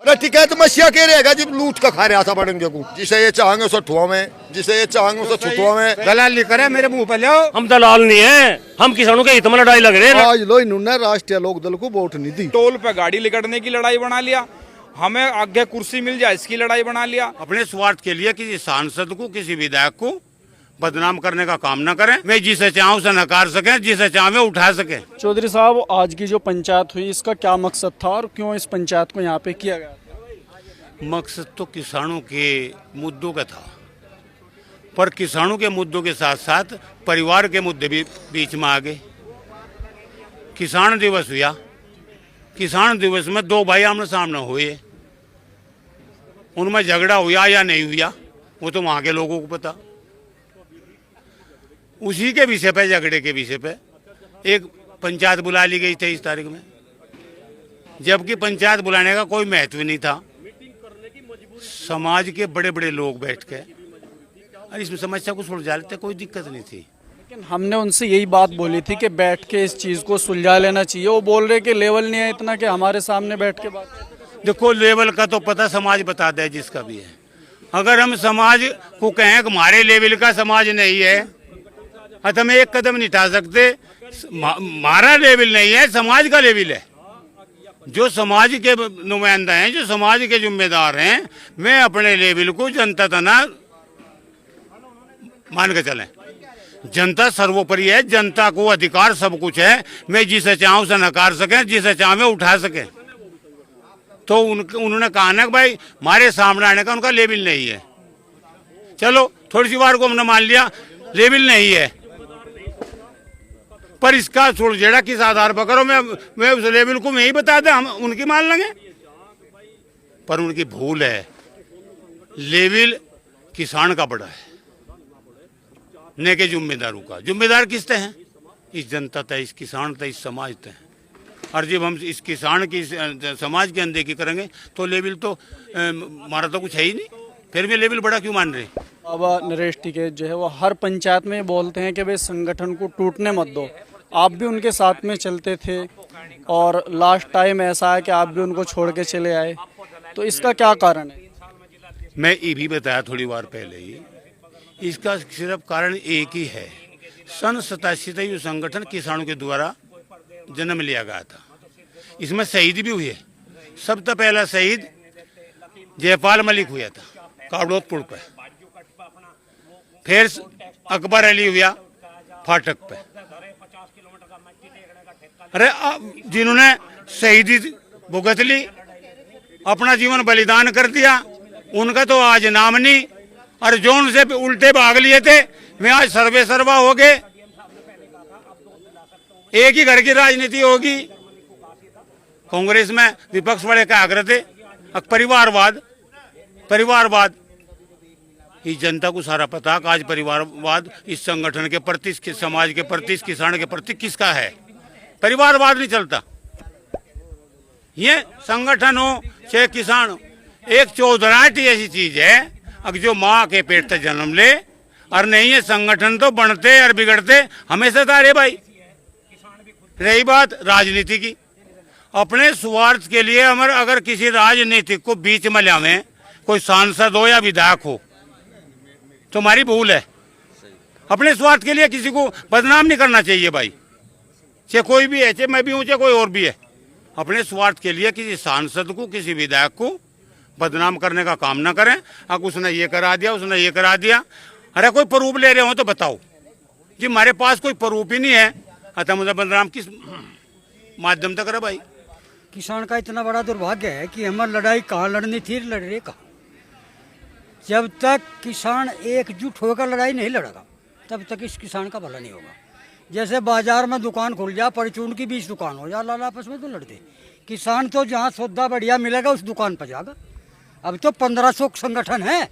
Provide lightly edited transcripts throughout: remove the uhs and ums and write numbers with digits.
अरे टिकैत मसिया के रहेगा जब लूट का खा रहा था बड़ेंगे को, जिसे ये चाहेंगे उसे ठुआ में, जिसे ये चाहेंगे उसे छुटुआ में। दलाली करे मेरे मुंह पे लो। हम दलाल नहीं है, हम किसानों के हित में लड़ाई लग रहे हैं। आज लो इन्होंने राष्ट्रीय लोक दल को वोट नहीं दी। टोल पे गाड़ी लिकड़ने की लड़ाई बना लिया, हमें आगे कुर्सी मिल जाए इसकी लड़ाई बना लिया। अपने स्वार्थ के लिए किसी सांसद को, किसी विधायक को बदनाम करने का काम न करें। मैं जिसे चाहूँ उसे नकार सके, जिसे चाहे उठा सके। चौधरी साहब, आज की जो पंचायत हुई इसका क्या मकसद था और क्यों इस पंचायत को यहाँ पे किया गया? मकसद तो किसानों के मुद्दों का था, पर किसानों के मुद्दों के साथ साथ परिवार के मुद्दे भी बीच में आ गए। किसान दिवस हुआ, किसान दिवस में दो भाई आमने सामने हुए, उनमें झगड़ा हुआ या नहीं हुआ वो तो वहाँ के लोगों को पता। उसी के विषय पे, झगड़े के विषय पे एक पंचायत बुला ली गई 23 तारीख में, जबकि पंचायत बुलाने का कोई महत्व नहीं था। समाज के बड़े बड़े लोग बैठ के और इसमें समस्या को सुलझा लेते, कोई दिक्कत नहीं थी। लेकिन हमने उनसे यही बात बोली थी कि बैठ के इस चीज़ को सुलझा लेना चाहिए। वो बोल रहे कि लेवल नहीं है इतना कि हमारे सामने बैठ के बात। देखो, लेवल का तो पता समाज बता दे जिसका भी है। अगर हम समाज को कहें कि हमारे लेवल का समाज नहीं है तो हम एक कदम नहीं उठा सकते। हमारा लेवल नहीं है, समाज का लेवल है। जो समाज के नुमाइंदा हैं, जो समाज के जिम्मेदार हैं, मैं अपने लेवल को जनता तना मान के चलें। जनता सर्वोपरि है, जनता को अधिकार सब कुछ है। मैं जिसे चाहूँ उसे नकार सकें, जिसे चाहे उठा सकें। तो उन्होंने कहा ना कि भाई हमारे सामने आने का उनका लेवल नहीं है। चलो, थोड़ी सी बार को हमने मान लिया लेवल नहीं है, पर इसका सुलझेड़ा किस आधार पर करो। मैं उस लेवल को मैं ही बता दें, हम उनकी मान लेंगे। पर उनकी भूल है, लेवल किसान का बड़ा है, न के जिम्मेदारों का। जिम्मेदार किसते हैं? इस जनता तय, इस किसान तय, इस समाज तय। और जब हम इस किसान की समाज की अनदेखी करेंगे तो लेवल तो हमारा तो कुछ है ही नहीं, फिर भी लेवल बड़ा क्यों मान रहे? बाबा नरेश टिकैत जो है वो हर पंचायत में बोलते हैं कि भाई संगठन को टूटने मत दो। आप भी उनके साथ में चलते थे और लास्ट टाइम ऐसा है कि आप भी उनको छोड़ के चले आए, तो इसका क्या कारण है? मैं ये भी बताया थोड़ी बार पहले ही, इसका सिर्फ कारण एक ही है। सन 87 से ये संगठन किसानों के द्वारा जन्म लिया गया था। इसमें शहीद भी हुए। सबसे पहला शहीद जयपाल मलिक हुआ था कावड़ोत पुल पे, फिर अकबर अली हुआ फाटक पे। अरे जिन्होंने शहीदी भुगत ली, अपना जीवन बलिदान कर दिया, उनका तो आज नाम नहीं। और जो उनसे उल्टे भाग लिए थे वे आज सर्वे सर्वा हो गए। एक ही घर की राजनीति होगी। कांग्रेस में विपक्ष वाले क्या आग्रह थे? परिवारवाद, परिवारवाद। इस जनता को सारा पता कि आज परिवारवाद इस संगठन के प्रति, समाज के प्रति, किसान के प्रति किसका है। परिवारवाद नहीं चलता। ये संगठन हो चाहे किसान हो, एक चौधराहटी ऐसी चीज है अगर जो माँ के पेट से जन्म ले, और नहीं है संगठन तो बनते और बिगड़ते हमेशा था। रे भाई, रही बात राजनीति की, अपने स्वार्थ के लिए हम अगर किसी राजनीतिक को बीच में लावें, कोई सांसद हो या विधायक हो, तो हमारी भूल है। अपने स्वार्थ के लिए किसी को बदनाम नहीं करना चाहिए भाई, चाहे कोई भी है, चाहे मैं भी हूँ, चाहे कोई और भी है। अपने स्वार्थ के लिए किसी सांसद को, किसी विधायक को बदनाम करने का काम ना करें। अब उसने ये करा दिया, उसने ये करा दिया। अरे कोई प्रूफ ले रहे हो तो बताओ जी, हमारे पास कोई प्रूफ ही नहीं है, अतः मुझे बदनाम किस माध्यम तक करे भाई? किसान का इतना बड़ा दुर्भाग्य है कि हमारी लड़ाई कहाँ लड़नी थी, लड़ रहे कहाँ। जब तक किसान एकजुट होकर लड़ाई नहीं लड़ेगा तब तक इस किसान का भला नहीं होगा। जैसे बाजार में दुकान खुल जा, परचून की 20 दुकान हो जा, लाला आपस में तो लड़ते। किसान तो जहाँ सौदा बढ़िया मिलेगा उस दुकान पर जाएगा। अब तो 1500 संगठन है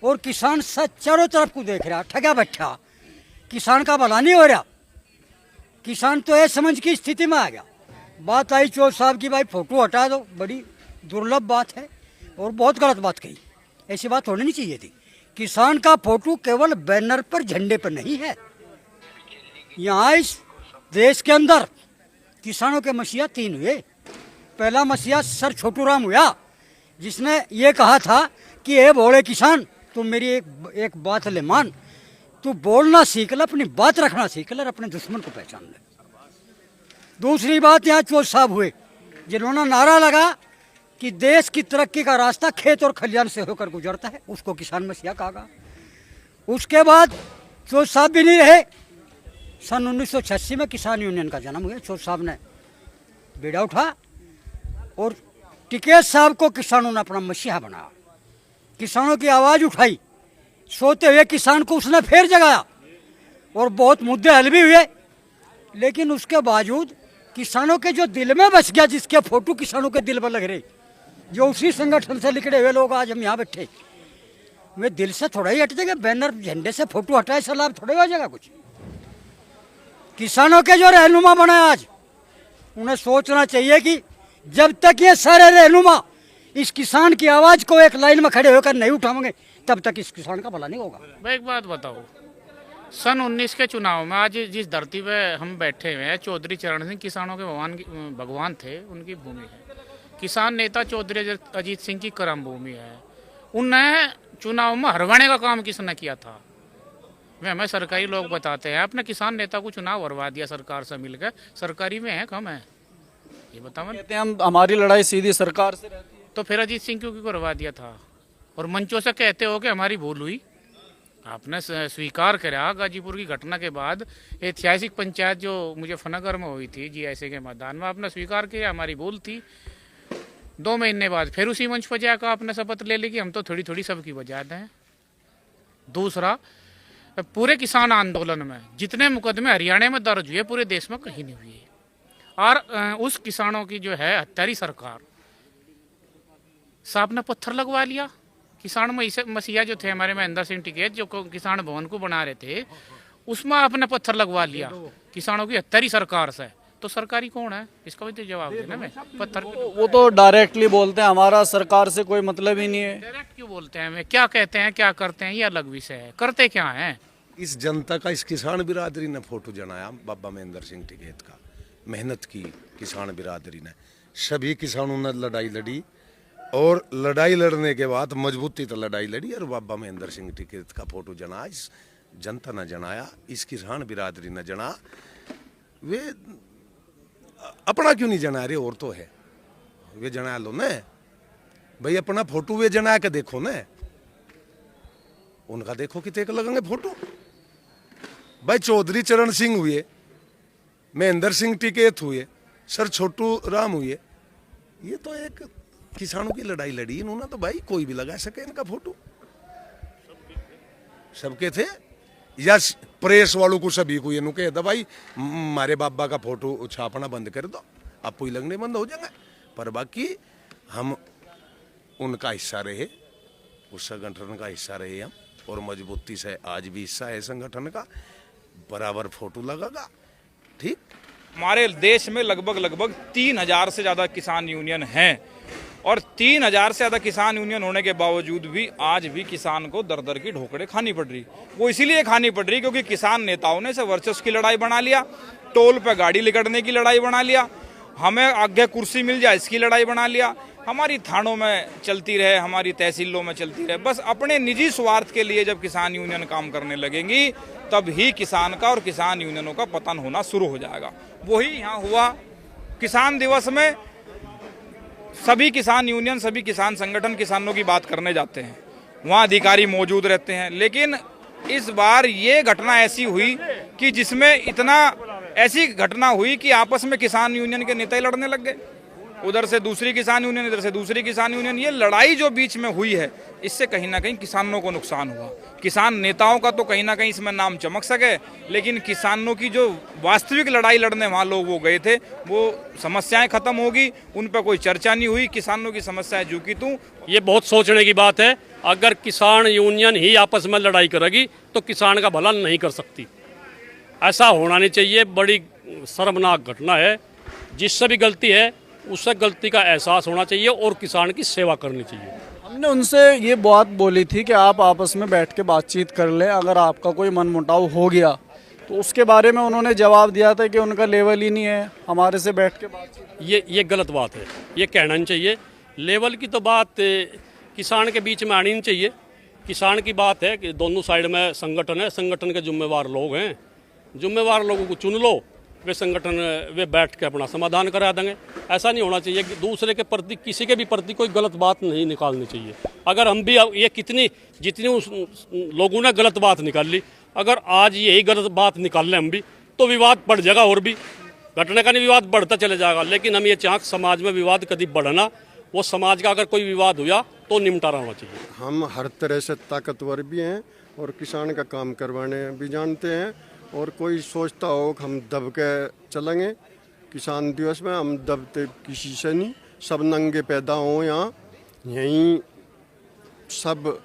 और किसान चारों तरफ को देख रहा, ठगा बैठा। किसान का भला नहीं हो रहा। किसान तो ये समझ की स्थिति में आ गया। बात आई चौधरी साहब की, भाई फोटो हटा दो, बड़ी दुर्लभ बात है और बहुत गलत बात कही। ऐसी बात होनी नहीं चाहिए थी। किसान का फोटो केवल बैनर पर, झंडे पर नहीं है। यहाँ इस देश के अंदर किसानों के मसीहा 3 हुए। पहला मसीहा सर छोटू राम हुआ, जिसने ये कहा था कि ये बोले किसान तुम मेरी एक बात ले मान, तू बोलना सीख ले, अपनी बात रखना सीख ले और अपने दुश्मन को पहचान ले। दूसरी बात, यहाँ चौधरी साहब हुए जिन्होंने नारा लगा कि देश की तरक्की का रास्ता खेत और खलियान से होकर गुजरता है, उसको किसान मसीहा कहा। उसके बाद चौधरी साहब भी नहीं रहे। सन 1986 में किसान यूनियन का जन्म हुआ। चौधरी साहब ने बेड़ा उठा और टिकैत साहब को किसानों ने अपना मसीहा बनाया, किसानों की आवाज़ उठाई, सोते हुए किसान को उसने फिर जगाया और बहुत मुद्दे हल भी हुए। लेकिन उसके बावजूद किसानों के जो दिल में बच गया, जिसके फोटो किसानों के दिल पर लग रहे, जो उसी संगठन से निकले हुए लोग आज हम यहाँ बैठे, वे दिल से थोड़ा ही हट जाएगा। बैनर झंडे से फोटो हटाए से लाभ थोड़ा हो जाएगा कुछ। किसानों के जो रहनुमा बने आज, उन्हें सोचना चाहिए कि जब तक ये सारे रहनुमा इस किसान की आवाज को एक लाइन में खड़े होकर नहीं उठाएंगे, तब तक इस किसान का भला नहीं होगा। मैं एक बात बताऊं, सन 19 के चुनाव में आज जिस धरती पे हम बैठे हुए हैं, चौधरी चरण सिंह किसानों के भगवान थे, उनकी भूमि है। किसान नेता चौधरी अजीत सिंह की कर्म भूमि है। उन्हें चुनाव में हरवाने का काम किसने किया था, वे हमें सरकारी लोग बताते हैं। अपने किसान नेता को चुनाव हरवा दिया सरकार से मिलकर, सरकारी में है कम है, ये बताओ। कहते हैं हम हमारी लड़ाई सीधी सरकार से रहती है, तो फिर अजीत सिंह क्यों करवा दिया था? और मंचों से कहते हो कि हमारी भूल हुई। आपने स्वीकार करा गाजीपुर की घटना के बाद, ऐतिहासिक पंचायत जो मुजफ्फरनगर में हुई थी GIC के मैदान में, आपने स्वीकार किया हमारी भूल थी। 2 महीने बाद फिर उसी मंच पर जाकर आपने शपथ ले ली कि हम तो थोड़ी थोड़ी सबकी बजा दें। दूसरा, पूरे किसान आंदोलन में जितने मुकदमे हरियाणा में दर्ज हुए, पूरे देश में कहीं नहीं हुए। और उस किसानों की जो है हत्यारी सरकार, साहब ने पत्थर लगवा लिया। किसान मसीहा जो थे हमारे महेंद्र सिंह टिकैत, जो किसान भवन को बना रहे थे, उसमें आपने पत्थर लगवा लिया किसानों की हत्यारी सरकार से। तो सरकारी कौन है, इसका भी तो जवाब देना। मैं पत्थर वो तो डायरेक्टली बोलते हैं हमारा सरकार से कोई मतलब ही नहीं है। डायरेक्ट क्यों बोलते हैं? मैं क्या कहते हैं, क्या करते हैं, ये अलग विषय है। करते क्या है? इस जनता का, इस किसान बिरादरी ने फोटो जनाया बाबा महेंद्र सिंह टिकैत का। मेहनत की किसान बिरादरी ने, सभी किसानों ने लड़ाई लड़ी और लड़ाई लड़ने के बाद मजबूती तो लड़ाई लड़ी और बाबा महेंद्र सिंह टिकैत का फोटो जना। इस जनता ने जनाया, इस किसान बिरादरी ने जना। वे अपना क्यों नहीं जना रहे? और तो है, वे जना लो न भाई, अपना फोटो वे जना के देखो न, उनका देखो कि तेक लगेंगे फोटो। भाई चौधरी चरण सिंह हुए, महेंद्र सिंह टिकैत हुए, सर छोटू राम हुए, ये तो एक किसानों की लड़ाई लड़ी इन्होंने। तो भाई कोई भी लगा सके इनका फोटो, सबके थे। या प्रेस वालों को सभी को ये नु कह दो भाई हमारे बाबा का फोटो छापना बंद कर दो, आपको ही लगने बंद हो जाएंगे। पर बाकी हम उनका हिस्सा रहे, उस संगठन का हिस्सा रहे हम, और मजबूती से आज भी हिस्सा है संगठन का, बराबर फोटो लगेगा। ठीक, हमारे देश में लगभग 3000 से ज़्यादा किसान यूनियन हैं, और 3000 से ज़्यादा किसान यूनियन होने के बावजूद भी आज भी किसान को दर दर की ढोकड़े खानी पड़ रही। वो इसीलिए खानी पड़ रही क्योंकि किसान नेताओं ने इसे वर्चस्व की लड़ाई बना लिया, टोल पे गाड़ी लिकड़ने की लड़ाई बना लिया, हमें आगे कुर्सी मिल जाए इसकी लड़ाई बना लिया, हमारी थानों में चलती रहे, हमारी तहसीलों में चलती रहे। बस अपने निजी स्वार्थ के लिए जब किसान यूनियन काम करने लगेंगी, तब ही किसान का और किसान यूनियनों का पतन होना शुरू हो जाएगा। वही यहाँ हुआ। किसान दिवस में सभी किसान यूनियन, सभी किसान संगठन किसानों की बात करने जाते हैं, वहाँ अधिकारी मौजूद रहते हैं। लेकिन इस बार ये घटना ऐसी हुई कि जिसमें ऐसी घटना हुई कि आपस में किसान यूनियन के नेता लड़ने लग गए। उधर से दूसरी किसान यूनियन, इधर से दूसरी किसान यूनियन। ये लड़ाई जो बीच में हुई है, इससे कहीं ना कहीं किसानों को नुकसान हुआ। किसान नेताओं का तो कहीं ना कहीं इसमें नाम चमक सके, लेकिन किसानों की जो वास्तविक लड़ाई लड़ने वहाँ लोग वो गए थे, वो समस्याएं खत्म होगी, उन पर कोई चर्चा नहीं हुई। किसानों की समस्याएं जू की तू। ये बहुत सोचने की बात है। अगर किसान यूनियन ही आपस में लड़ाई करेगी तो किसान का भला नहीं कर सकती। ऐसा होना नहीं चाहिए। बड़ी शर्मनाक घटना है। जिससे भी गलती है उससे गलती का एहसास होना चाहिए और किसान की सेवा करनी चाहिए। हमने उनसे ये बात बोली थी कि आप आपस में बैठ के बातचीत कर लें, अगर आपका कोई मनमुटाव हो गया तो उसके बारे में उन्होंने जवाब दिया था कि उनका लेवल ही नहीं है हमारे से बैठ के बातचीत। ये गलत बात है। ये कहना नहीं चाहिए लेवल की तो बात किसान के बीच में आनी नहीं चाहिए। किसान की बात है कि दोनों साइड में संगठन है, संगठन के जिम्मेवार लोग हैं, जिम्मेवार लोगों को चुन लो, वे संगठन वे बैठ के अपना समाधान करा देंगे। ऐसा नहीं होना चाहिए कि दूसरे के प्रति, किसी के भी प्रति कोई गलत बात नहीं निकालनी चाहिए। अगर हम भी ये जितनी उस लोगों ने गलत बात निकाल ली, अगर आज यही गलत बात निकाल लें हम भी, तो विवाद बढ़ जाएगा और भी घटने का नहीं, विवाद बढ़ता चले जाएगा। लेकिन हम ये चाहें समाज में विवाद कभी बढ़ना, वो समाज का अगर कोई विवाद हुआ तो निपटारा होना चाहिए। हम हर तरह से ताकतवर भी हैं और किसान का काम करवाने भी जानते हैं, और कोई सोचता हो कि हम दब के चलेंगे किसान दिवस में, हम दबते किसी से नहीं। सब नंगे पैदा हो, यहाँ यहीं सब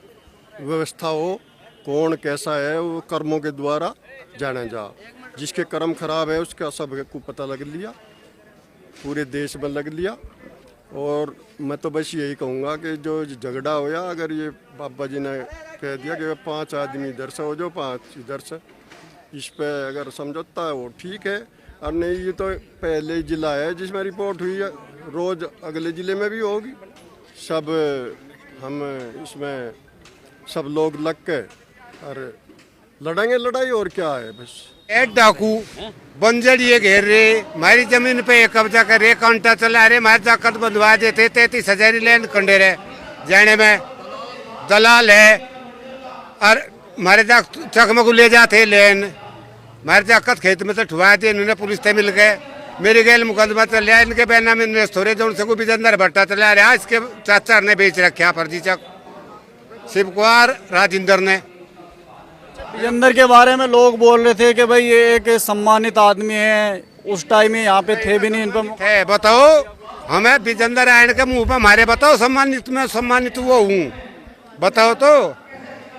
व्यवस्था हो, कौन कैसा है वो कर्मों के द्वारा जाना जा। जिसके कर्म खराब है उसका सब को पता लग लिया, पूरे देश में लग लिया। और मैं तो बस यही कहूँगा कि जो झगड़ा होया, अगर ये बाबा जी ने कह दिया कि 5 आदमी इधर से हो जाओ, 5 इधर से, इस पे अगर समझौता है वो ठीक है। और नहीं, ये तो पहले ही जिला है जिसमें रिपोर्ट हुई है, रोज़ अगले ज़िले में भी होगी। सब हम इसमें सब लोग लग के और लड़ेंगे लड़ाई, और क्या है। बस एक डाकू बंजर ये घेर रहे, हमारी जमीन पे कब्जा कर रहे, कांटा चला रहे, हमारे जाकत बंधवा देते। 33,000 लैंड खंडे रहे जाने में, दलाल है और हमारे चकमकू ले जाते लैंड, हमारे जाकत खेत में से ठुआ दिए इन्होंने, पुलिस से मिल गए। मेरे गैल मुकदमा चल रहा है, इनके बैना में इन्वेस्ट हो रहे, जो उनसे को बिजंदर भट्टा चला रहा है। इसके चाचा ने बेच रखा फर्जी चक, शिव कुमार राजेंद्र ने। विजेंदर के बारे में लोग बोल रहे थे कि भाई ये एक सम्मानित आदमी है, उस टाइम में यहाँ पे थे भी नहीं, इन पर बताओ हमें विजेंदर आयन के मुंह पे मारे, बताओ सम्मानित मैं सम्मानित वो हूँ, बताओ तो।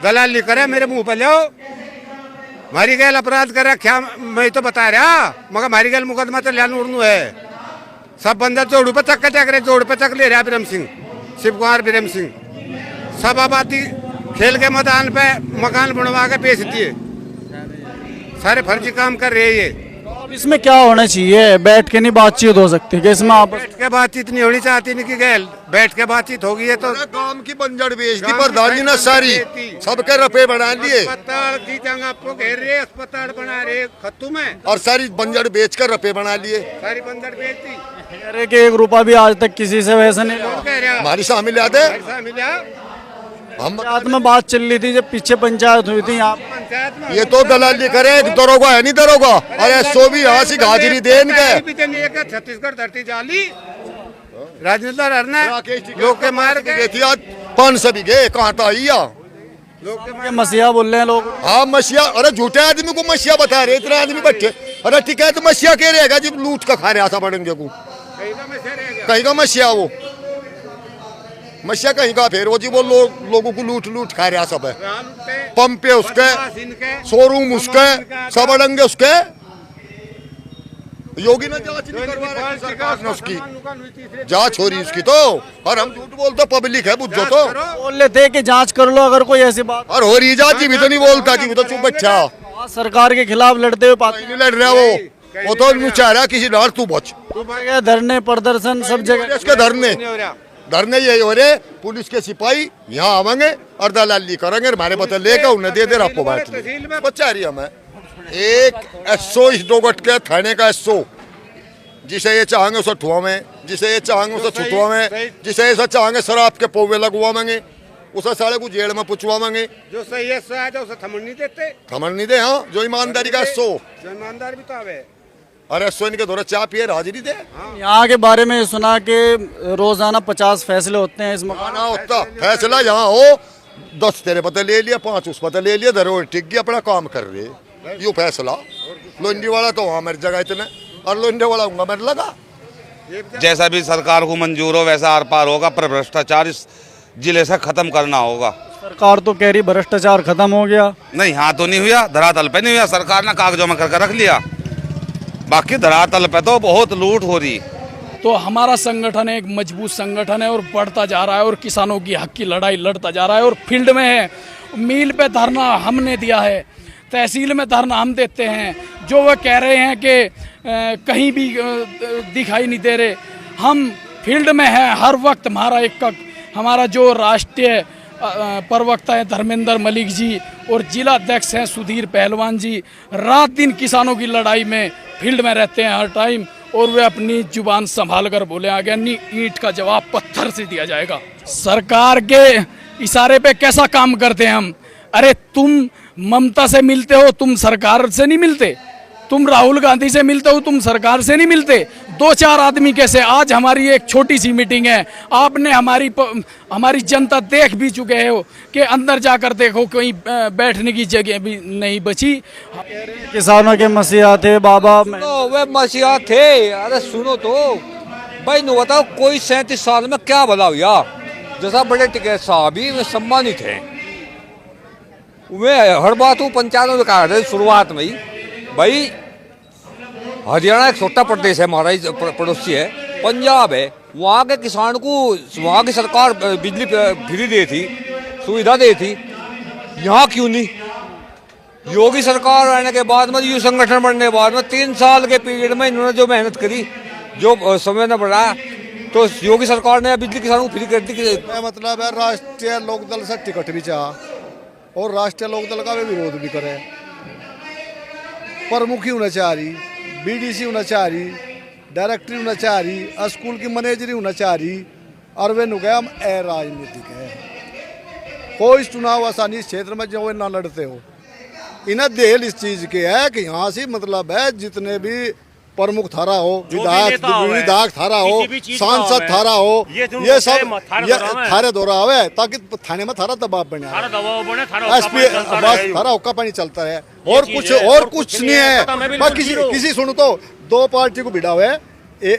दलाली करे मेरे मुंह पे लो, हमारी गैल अपराध कर रखा, मैं तो बता रहा, मगर हमारी गैल मुकदमा तो लिया नूरनू है। सब बंदर जोड़ू पे चक्कर चक रहे, जोड़ पे चक ले रहा बिरम सिंह, शिव कुमार बिरम सिंह। सब आबादी खेल के मैदान पे मकान बनवा के बेच दिए, सारे फर्जी काम कर रहे हैं ये। इसमें क्या होना चाहिए? बैठ के नहीं बातचीत हो सकती कि इसमें आप बैठ के बातचीत नहीं होनी चाहती नहीं कि गैल बैठ के बातचीत होगी है तो गांव की बंजर बेच दी प्रधानी ने सारी, सबके रफे बना लिए, अस्पताल की जगह आपको घेर रहे, अस्पताल बना रहे खत्तू में, और सारी बंजर बेच कर रफे बना लिए, सारी बंजर बेच दी। कह रहे कि 1 रुपया भी आज तक किसी से वैसे नहीं कौन कह रहा? हमारी शामिल याद है। हम पंचायत में बात चल रही थी, जब पीछे पंचायत हुई थी यहाँ पंचायत में ये तो दलाली करे, एक दरोगा है नहीं दरोगा, अरे सो भी यहाँ से हाजिरी देन के छत्तीसगढ़ धरती जाली राजेंद्र हरना लोग के मार के 500 बीघे कहाँ था के मसीहा बोल रहे हैं लोग। हाँ मसीहा, अरे झूठे आदमी को मसीहा बता रहे, इतने आदमी बैठे। अरे ठीक है तो मसीहा क्या रहेगा जब लूट का खा रहा था बड़ेंगे को, कहीं का मसीहा वो मसीहा कहीं का, फिर वो जी वो लोगों को लूट खा रहा सब है। पंप पे उसके, शोरूम उसके, सब अड़ंगे उसके। योगी ने जांच नहीं करवा रही सरकार ने उसकी, जांच हो रही उसकी तो, और हम झूठ बोलते पब्लिक है बुझो तो। बोल रहे थे कि जांच कर लो अगर कोई ऐसी बात, और हो रही जांच, जी भी तो नहीं बोलता, जी भी तो चुप बच्चा। सरकार के खिलाफ लड़ते हुए पाते नहीं लड़ रहा वो तो चाह रहा किसी डर तू बच। धरने प्रदर्शन सब जगह इसके धरने यही हो रहे, पुलिस के सिपाही यहाँ आवेंगे और दलाली करेंगे, हमारे पता लेकर उन्हें दे आपको बैठ बच्चा रही हमें। एक एसओ इस डोगट के थाने का एसओ, जिसे ये चाहेंगे उसे ठुआवें, जिसे ये चाहेंगे उसे छुटवावें, जिसे ये चाहेंगे शराब के पौवे लगवावेंगे, उसे सारे को जेल में पुचवावेंगे। जो सही है उसे थमन नहीं देते, थमन नहीं दे। हाँ जो ईमानदारी का एसओ, ईमानदार भी तो आवे। अरे एसओ इनके दौरे चाय पिए हाजिरी दे। यहाँ के बारे में सुना कि रोजाना 50 फैसले होते हैं इस मकान। होता फैसला यहाँ हो, 10 तेरे पता ले लिया, 5 उस पता ले लिया, धरो टिक गया, अपना काम कर रहे। यू फैसला लोंडी वाला तो वहाँ मेरी जगह इतने, और लोंडे वाला हूँ मेरे लगा। जैसा भी सरकार को मंजूर हो वैसा आर पार होगा, पर भ्रष्टाचार इस जिले से खत्म करना होगा। सरकार तो कह रही भ्रष्टाचार खत्म हो गया, नहीं यहाँ तो नहीं हुआ, धरातल पे नहीं हुआ, सरकार ने कागजों में करके रख लिया, बाकी धरातल पे तो बहुत लूट हो रही। तो हमारा संगठन एक मजबूत संगठन है और बढ़ता जा रहा है और किसानों की हक की लड़ाई लड़ता जा रहा है और फील्ड में है। मील पे धरना हमने दिया है, तहसील में धरना हम देते हैं, जो वह कह रहे हैं कि कहीं भी दिखाई नहीं दे रहे, हम फील्ड में हैं हर वक्त। हमारा जो राष्ट्रीय प्रवक्ता है धर्मेंद्र मलिक जी और जिला अध्यक्ष हैं सुधीर पहलवान जी, रात दिन किसानों की लड़ाई में फील्ड में रहते हैं हर टाइम, और वे अपनी जुबान संभाल कर बोले आगे नहीं ईंट का जवाब पत्थर से दिया जाएगा। सरकार के इशारे पे कैसा काम करते हैं हम? अरे तुम ममता से मिलते हो, तुम सरकार से नहीं मिलते। तुम राहुल गांधी से मिलते हो, तुम सरकार से नहीं मिलते। 2-4 आदमी कैसे? आज हमारी एक छोटी सी मीटिंग है, आपने हमारी जनता देख भी चुके हो कि अंदर जाकर देखो कहीं बैठने की जगह भी नहीं बची। किसानों के मसीहा थे बाबा, वे मसीहा थे। अरे सुनो तो भाई, नु बताओ कोई 37 साल में क्या भला हुआ? जैसा बड़े टिकैत साहब ही वे सम्मानित है। वे हर बात वो पंचायतों में कहा रहे शुरुआत में ही। भाई हरियाणा एक छोटा प्रदेश है, हमारा पड़ोसी है, पंजाब है, वहाँ के किसान को वहाँ की सरकार बिजली फ्री दे थी, सुविधा दे थी। यहाँ क्यों नहीं? योगी सरकार आने के बाद में, यू संगठन बनने के बाद में 3 साल के पीरियड में इन्होंने जो मेहनत करी, जो समय न बढ़ाया, तो योगी सरकार ने बिजली किसानों को फ्री कर दी। मतलब है राष्ट्रीय लोकदल से टिकट भी चाह और राष्ट्रीय लोकदल का भी विरोध भी करे, प्रमुखी होना चाह रही, बीडीसी होना चाह रही, डायरेक्टरी होना चाह रही, स्कूल की मैनेजरी होना चाह रही, और वे नुकया हम राजनीतिक है। कोई चुनाव आसानी इस क्षेत्र में जो ना लड़ते हो, इन्हें देल इस चीज के है कि यहाँ से मतलब है जितने भी प्रमुख थारा हो, विधायक थारा हो, सांसद थारा हो, ये सब थारे दौरा आवे ताकि थाने में थारा दबाव बने, एसपी बस थारा हुक्का पानी चलता है और कुछ नहीं है। किसी सुनो तो 2 पार्टी को भिड़ा हुआ है,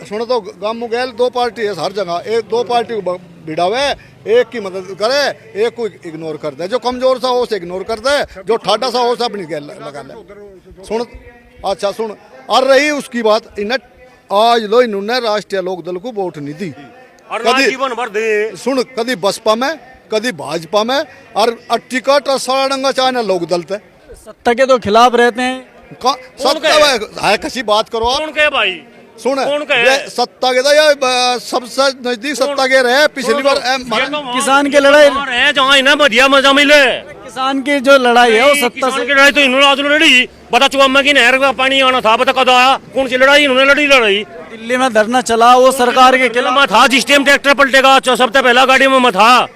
सुनो तो गांव गैल 2 पार्टी है हर जगह, 2 पार्टी को भिड़ा हुआ है, एक की मदद करे, एक को इग्नोर कर दे, जो कमजोर सा हो उसे इग्नोर कर दे, जो ठाडा सा हो उसे अपनी गैल लगा ले। सुन अच्छा सुन, और रही उसकी बात, इन्हें आज लो इन्होंने राष्ट्रीय लोकदल को वोट नहीं दी, जीवन भर दे। सुन कभी बसपा में कभी भाजपा में, और टिकट सारा चाहे लोकदल थे, सत्ता के तो खिलाफ रहते हैं। सत्ता है किसी बात करो आप, कौन कहे भाई? सुन ये सत्ता के या सबसे नजदीक सत्ता के रहे पिछली बार किसान की लड़ाई है, जहाँ इन्हें बढ़िया मजा मिले। किसान की जो लड़ाई है वो सत्ता से की लड़ाई तो इन्होंने आज लड़ी, बता चुका की नहर का पानी आना था, बता कद आया, कौन सी लड़ाई इन्होंने लड़ी। दिल्ली में धरना चला वो सरकार के खिलाफ था, जिस टाइम ट्रैक्टर पलटेगा सबसे पहला गाड़ी में मैं था,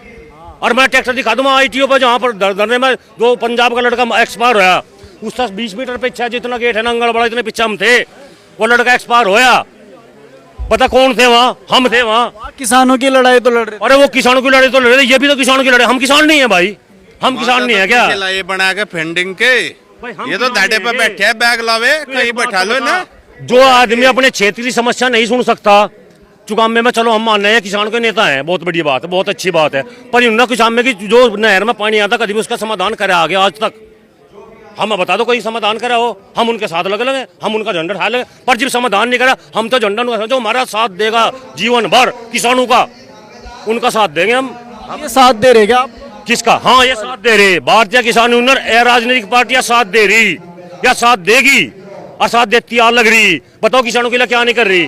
और मैं ट्रैक्टर दिखा दूंगा ITO पर, जहाँ पर धरने में 2 पंजाब का लड़का एक्सपायर होया, उसका 20 मीटर पीछे जितना गेट है ना अंगड़बड़ा, इतने पीछे हम थे, वो लड़का एक्सपायर होया। पता कौन थे वहाँ? हम थे वहाँ। किसानों की लड़ाई तो लड़ रहे, अरे वो किसानों की लड़ाई तो लड़ रहे, ये भी तो किसानों की लड़ाई। हम किसान नहीं है भाई, हम किसान नहीं है क्या? ये बना के फेंडिंग के ये तो दाढ़े पे बैठे है, बैग लावे कहीं बैठा लो ना। जो आदमी अपने क्षेत्र की समस्या नहीं सुन सकता, चुकामे में चलो हम मान रहे हैं किसान के नेता हैं, बहुत बड़ी बात है, बहुत अच्छी बात है, पर इन्होंने किसान में की जो नहर में पानी आता कभी उसका समाधान करा आगे आज तक? हम बता दो कोई समाधान करा हो, हम उनके साथ लगे, हम उनका झंडा उठा लगे, पर जब समाधान नहीं करा हम तो झंडा जो हमारा साथ देगा जीवन भर किसानों का, उनका साथ देंगे हम। ये साथ दे रहे क्या? किसका? हाँ ये साथ दे रहे, भारतीय किसान यूनियन राजनीतिक पार्टियां साथ दे रही या साथ देगी, और साथ देती आ लग रही। बताओ किसानों के लिए क्या नहीं कर रही?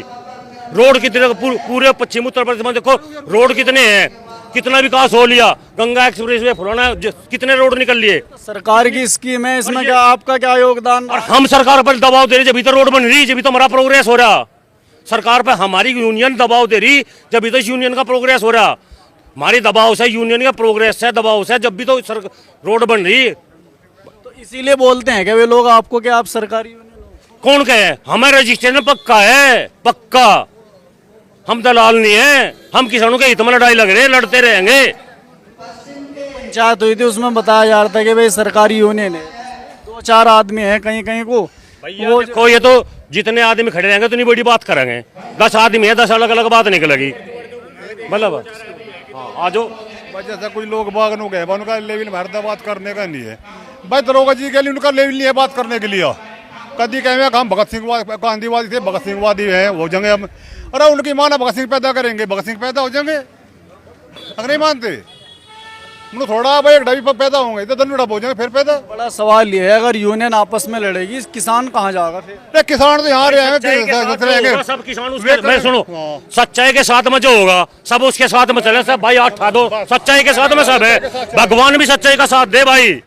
रोड कितने पूरे पश्चिम उत्तर प्रदेश में देखो रोड कितने हैं, कितना विकास हो लिया, गंगा एक्सप्रेस वे फुलाना, कितने रोड निकल लिए। सरकार की स्कीम है, इसमें क्या आपका क्या योगदान? और हम सरकार पर दबाव दे रहे, जब तो रोड बन रही, जब तो हमारा प्रोग्रेस हो रहा। सरकार पर हमारी यूनियन दबाव दे रही, जब तो इस यूनियन का प्रोग्रेस हो रहा। हमारी दबाव से यूनियन का प्रोग्रेस है, दबाव से जब भी तो रोड बन रही। तो इसीलिए बोलते हैं कि वे लोग आपको कि आप सरकारी यूनियन? कौन कहे? हमारे रजिस्ट्रेशन पक्का है, पक्का, हम दलाल नहीं है, हम किसानों के हित में लड़ाई लग रहे हैं, लड़ते रहेंगे। पंचायत हुई थी, उसमें बताया जा रहा था कि भाई सरकारी यूनियन है, 2-4 आदमी है कहीं कहीं को, वो देखो ये तो जितने आदमी खड़े रहेंगे तो नहीं बड़ी बात करेंगे, 10 आदमी है 10 अलग अलग बात निकलेगी। मतलब आज जैसा कुछ लोग बाग नु गए, उनका लेवल भरदा बात करने का नहीं है भाई, दरोगा जी के लिए उनका लेवल नहीं है बात करने के लिए। कभी कहेंगे हम भगत सिंह गांधीवादी थे, भगत सिंहवादी है, हो जाएंगे हम। अरे उनकी माना भगत सिंह पैदा करेंगे, भगत सिंह पैदा हो जाएंगे, अगर नहीं मानते उन्हें थोड़ा भाई एक डबी पर पैदा होंगे तो दोनों डब हो जाएंगे फिर पैदा। बड़ा सवाल ये है, अगर यूनियन आपस में लड़ेगी किसान कहाँ जाएगा फिर? किसान तो यहाँ रहे सब किसान उसके मैं सुनो, सच्चाई के साथ में जो होगा सब उसके साथ में चले सब भाई, 8 दो सच्चाई के साथ में सब है, भगवान भी सच्चाई का साथ दे भाई।